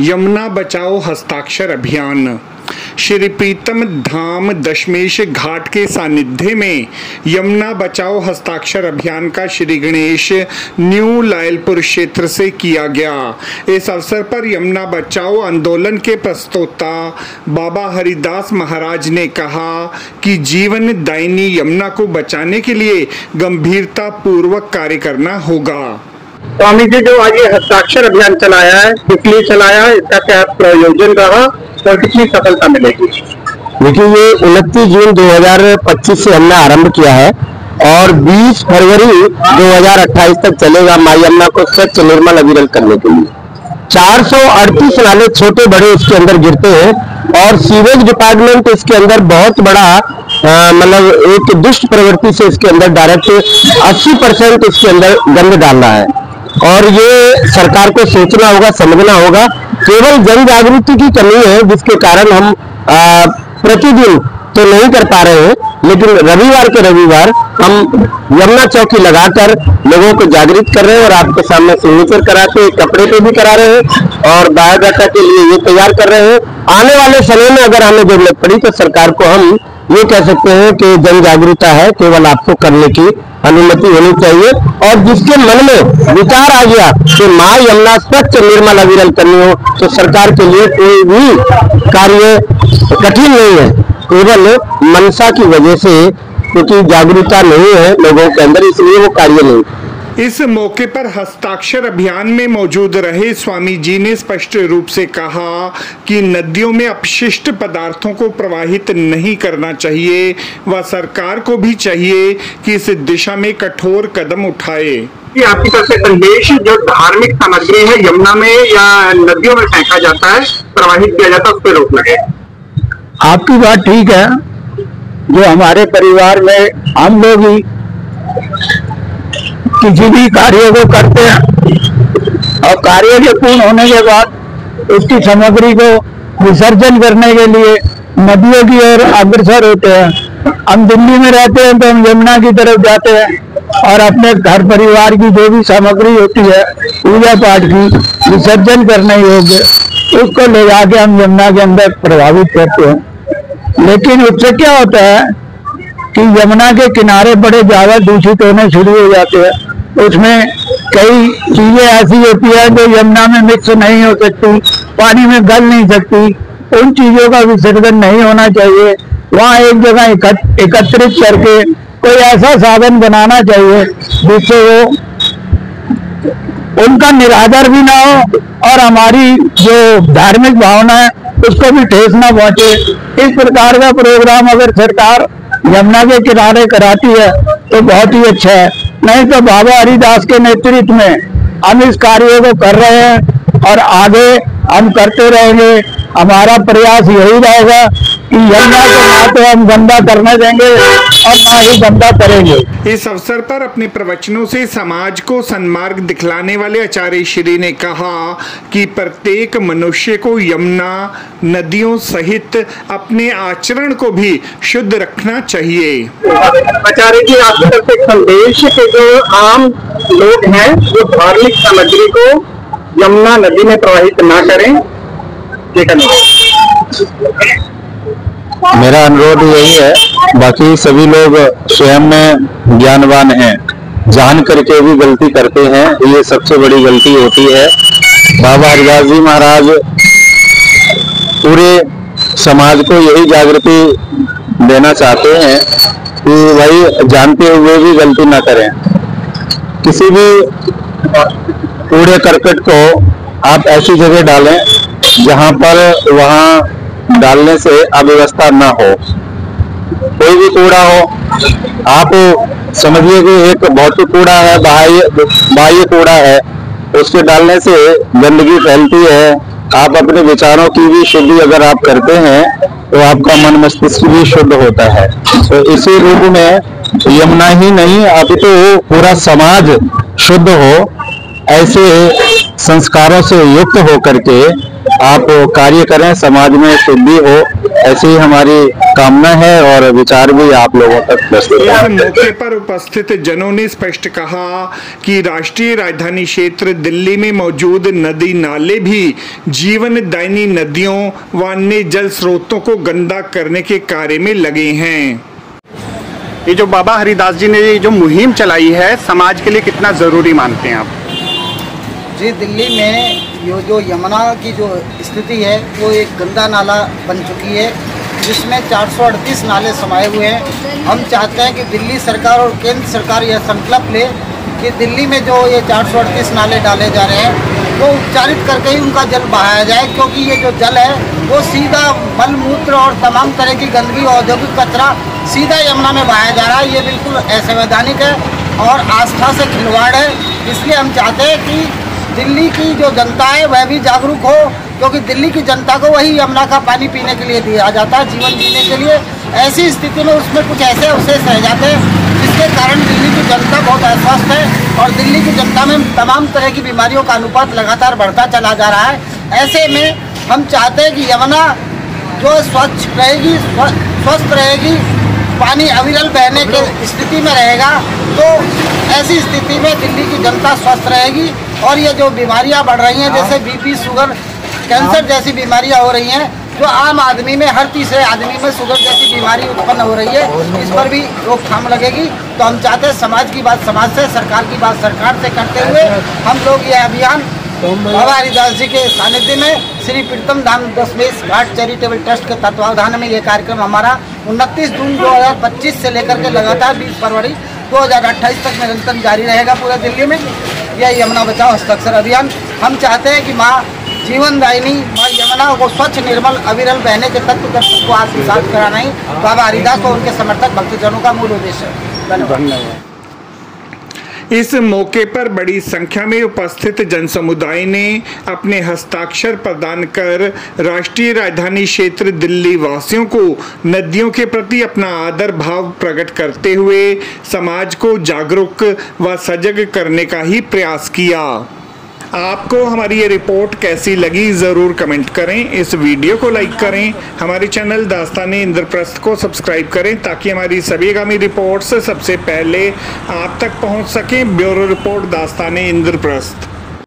यमुना बचाओ हस्ताक्षर अभियान। श्री प्रीतम धाम दशमेश घाट के सानिध्य में यमुना बचाओ हस्ताक्षर अभियान का श्री गणेश न्यू लायलपुर क्षेत्र से किया गया। इस अवसर पर यमुना बचाओ आंदोलन के प्रस्तोता बाबा हरिदास महाराज ने कहा कि जीवन दायिनी यमुना को बचाने के लिए गंभीरता पूर्वक कार्य करना होगा। स्वामी जी जो आज ये हस्ताक्षर अभियान चलाया है, इसलिए चलाया है, इसका क्या प्रयोजन रहा और कितनी सफलता मिलेगी? देखिए, ये 29 जून 2025 से हमने आरंभ किया है और 20 फरवरी 2028 तक चलेगा मां यमुना को स्वच्छ निर्मल अविरल करने के लिए। 438 नाले छोटे बड़े इसके अंदर गिरते हैं और सीवेज डिपार्टमेंट इसके अंदर बहुत बड़ा मतलब एक दुष्ट प्रवृत्ति से इसके अंदर डायरेक्ट 80% इसके अंदर गंद डाल रहा है और ये सरकार को सोचना होगा, समझना होगा। केवल जन जागृति की कमी है जिसके कारण हम प्रतिदिन तो नहीं कर पा रहे हैं, लेकिन रविवार के रविवार हम यमुना चौकी लगाकर लोगों को जागृत कर रहे हैं और आपके सामने सिग्नेचर कराते कपड़े पे भी करा रहे हैं और बायोडाटा के लिए ये तैयार कर रहे हैं। आने वाले समय में अगर हमें जरूरत पड़ी तो सरकार को हम ये कह सकते हैं कि जन जागरूकता है, केवल आपको करने की अनुमति होनी चाहिए। और जिसके मन में विचार आ गया कि मां यमुना स्वच्छ निर्मल अविरल करनी हो तो सरकार के लिए कोई भी कार्य कठिन नहीं है, केवल मनसा की वजह से, क्योंकि जागरूकता नहीं है लोगों के अंदर, इसलिए वो कार्य नहीं। इस मौके पर हस्ताक्षर अभियान में मौजूद रहे स्वामी जी ने स्पष्ट रूप से कहा कि नदियों में अपशिष्ट पदार्थों को प्रवाहित नहीं करना चाहिए व सरकार को भी चाहिए कि इस दिशा में कठोर कदम उठाए। आपकी तरफ से संदेश, जो धार्मिक सामग्री है यमुना में या नदियों में फेंका जाता है, प्रवाहित किया जाता है, उस पर रोक लगे। आपकी बात ठीक है। जो हमारे परिवार में हम लोग ही किसी भी कार्य को करते हैं और कार्य के पूर्ण होने के बाद उसकी सामग्री को विसर्जन करने के लिए नदियों की ओर अग्रसर होते हैं। हम दिल्ली में रहते हैं तो हम यमुना की तरफ जाते हैं और अपने घर परिवार की जो भी सामग्री होती है पूजा पाठ की विसर्जन करने योग्य, उसको ले जाके हम यमुना के अंदर प्रभावित करते हैं। लेकिन उससे क्या होता है कि यमुना के किनारे बड़े ज्यादा दूषित होने शुरू हो जाते हैं। उसमें कई चीजें ऐसी होती है जो यमुना में मिक्स नहीं हो सकती, पानी में गल नहीं सकती, उन चीजों का विसर्जन नहीं होना चाहिए। वहाँ एक जगह एकत्रित करके कोई ऐसा साधन बनाना चाहिए जिससे वो उनका निरादर भी ना हो और हमारी जो धार्मिक भावना है उसको भी ठेस ना पहुंचे। इस प्रकार का प्रोग्राम अगर सरकार यमुना के किनारे कराती है तो बहुत ही अच्छा है। नहीं तो बाबा हरिदास के नेतृत्व में हम इस कार्य को कर रहे हैं और आगे हम करते रहेंगे। हमारा प्रयास यही रहेगा कि यमुना को ना तो हम गंदा करने देंगे और ना ही गंदा करेंगे। इस अवसर पर अपने प्रवचनों से समाज को सन्मार्ग दिखलाने वाले आचार्य श्री ने कहा कि प्रत्येक मनुष्य को यमुना नदियों सहित अपने आचरण को भी शुद्ध रखना चाहिए। आचार्य जी, आपकी तरफ से संदेश के जो आम लोग हैं वो धार्मिक सामग्री को यमुना नदी में प्रवाहित ना करें, मेरा अनुरोध यही है। बाकी सभी लोग स्वयं में ज्ञानवान हैं, जान करके भी गलती करते हैं, ये सबसे बड़ी गलती होती है। बाबा हरिदास जी महाराज पूरे समाज को यही जागृति देना चाहते हैं कि भाई जानते हुए भी गलती ना करें। किसी भी कूड़े करकट को आप ऐसी जगह डालें जहां पर वहां डालने से अव्यवस्था ना हो। कोई भी कूड़ा हो, आप समझिए कि एक भौतिक कूड़ा है, बाह्य कूड़ा है, उसके डालने से गंदगी फैलती है। आप अपने विचारों की भी शुद्धि अगर आप करते हैं तो आपका मन मस्तिष्क भी शुद्ध होता है। तो इसी रूप में यमुना ही नहीं, अभी तो पूरा समाज शुद्ध हो, ऐसे संस्कारों से युक्त होकर के आप कार्य करें, समाज में शुद्धि हो, ऐसी हमारी कामना है और विचार भी आप लोगों तक प्रस्तुत इस है। मौके पर उपस्थित जनों ने स्पष्ट कहा कि राष्ट्रीय राजधानी क्षेत्र दिल्ली में मौजूद नदी नाले भी जीवनदायिनी नदियों व अन्य जल स्रोतों को गंदा करने के कार्य में लगे हैं। ये जो बाबा हरिदास जी ने जो मुहिम चलाई है, समाज के लिए कितना जरूरी मानते हैं आप? जी, दिल्ली में ये जो यमुना की जो स्थिति है वो एक गंदा नाला बन चुकी है, जिसमें 438 नाले समाये हुए हैं। हम चाहते हैं कि दिल्ली सरकार और केंद्र सरकार यह संकल्प ले कि दिल्ली में जो ये 438 नाले डाले जा रहे हैं वो उपचारित करके ही उनका जल बहाया जाए, क्योंकि ये जो जल है वो सीधा मल मूत्र और तमाम तरह की गंदगी, औद्योगिक कचरा सीधा यमुना में बहाया जा रहा है। ये बिल्कुल असंवैधानिक है और आस्था से खिलवाड़ है। इसलिए हम चाहते हैं कि दिल्ली की जो जनता है वह भी जागरूक हो, क्योंकि दिल्ली की जनता को वही यमुना का पानी पीने के लिए दिया जाता है, जीवन जीने के लिए। ऐसी स्थिति में उसमें कुछ ऐसे अवशेष रह जाते हैं जिसके कारण दिल्ली की जनता बहुत अस्वस्थ है और दिल्ली की जनता में तमाम तरह की बीमारियों का अनुपात लगातार बढ़ता चला जा रहा है। ऐसे में हम चाहते हैं कि यमुना जो स्वच्छ रहेगी, स्वस्थ रहेगी, पानी अविरल बहने की स्थिति में रहेगा, तो ऐसी स्थिति में दिल्ली की जनता स्वस्थ रहेगी। और ये जो बीमारियां बढ़ रही हैं, जैसे बीपी, शुगर, कैंसर जैसी बीमारियां हो रही हैं, जो आम आदमी में हर तीसरे आदमी में शुगर जैसी बीमारी उत्पन्न हो रही है, इस पर भी रोकथाम लगेगी। तो हम चाहते हैं समाज की बात समाज से, सरकार की बात सरकार से करते हुए हम लोग ये अभियान बाबा हरिदास जी के सानिध्य में श्री प्रीतम धाम दशमेश घाट चैरिटेबल ट्रस्ट के तत्वावधान में ये कार्यक्रम हमारा 29 जून 2025 से लेकर के लगातार 20 फरवरी 2028 तक निरंतर जारी रहेगा पूरे दिल्ली में। यह यमुना बचाओ हस्ताक्षर अभियान। हम चाहते हैं कि माँ जीवनदायिनी माँ यमुना को स्वच्छ, निर्मल, अविरल बहने के तत्व दर्शन को आत्मसात कराना ही बाबा हरिदास और उनके समर्थक भक्तजनों का मूल उद्देश्य है। धन्यवाद। इस मौके पर बड़ी संख्या में उपस्थित जन समुदाय ने अपने हस्ताक्षर प्रदान कर राष्ट्रीय राजधानी क्षेत्र दिल्ली वासियों को नदियों के प्रति अपना आदर भाव प्रकट करते हुए समाज को जागरूक व सजग करने का ही प्रयास किया। आपको हमारी ये रिपोर्ट कैसी लगी ज़रूर कमेंट करें, इस वीडियो को लाइक करें, हमारे चैनल दास्ताने इंद्रप्रस्थ को सब्सक्राइब करें ताकि हमारी सभी आगामी रिपोर्ट्स सबसे पहले आप तक पहुंच सकें। ब्यूरो रिपोर्ट दास्ताने इंद्रप्रस्थ।